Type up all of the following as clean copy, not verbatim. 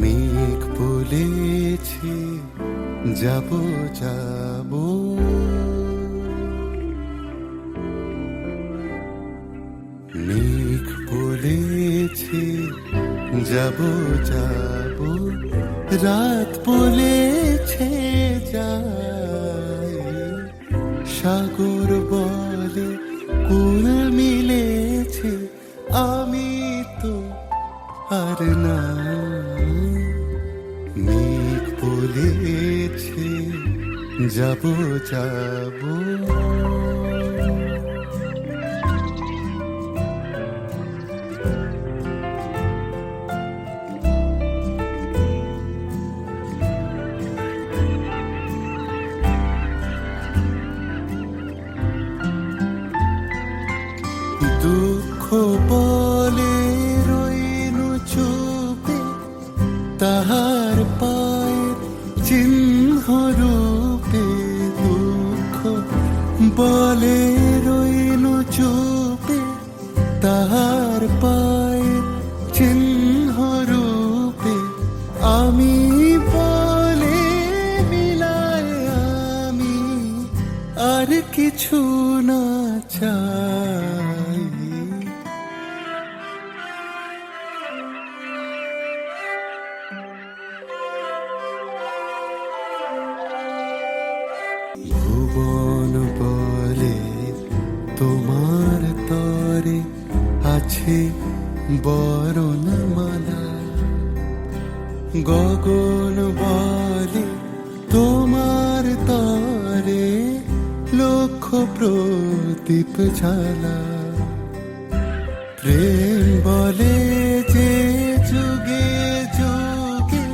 মেঘ বলেছে যাব যাব, মেঘ বলেছে যাব যাব, রাত বলেছে যায়, সাগর বলে কুল মিলেছে, আমি তো আর না। মেঘ বলেছে যাব যাব, দুঃখ বলে রইনু চুপে, তাহার পায়ের চিহ্ন রূপে। দুঃখ বলে রইনু চুপে, তাহার পায়ের চিহ্ন রূপে। আমি বলে মিলায় আমি আর কিছু না চাই। ভুবন বলে তোমার তরে আছে বরণমালা, গগন বলে তোমার তরে লক্ষ প্রদীপ জ্বালা। প্রেম বলে যে যুগে যুগে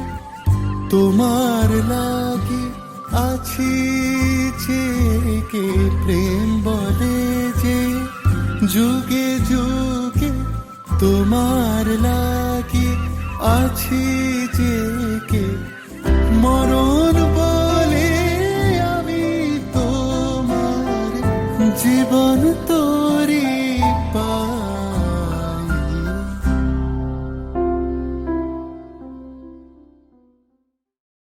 তোমার লাগি আছি জেগে। প্রেম বলে যে যুগে যুগে তোমার লাগি আছি জেগে। মরণ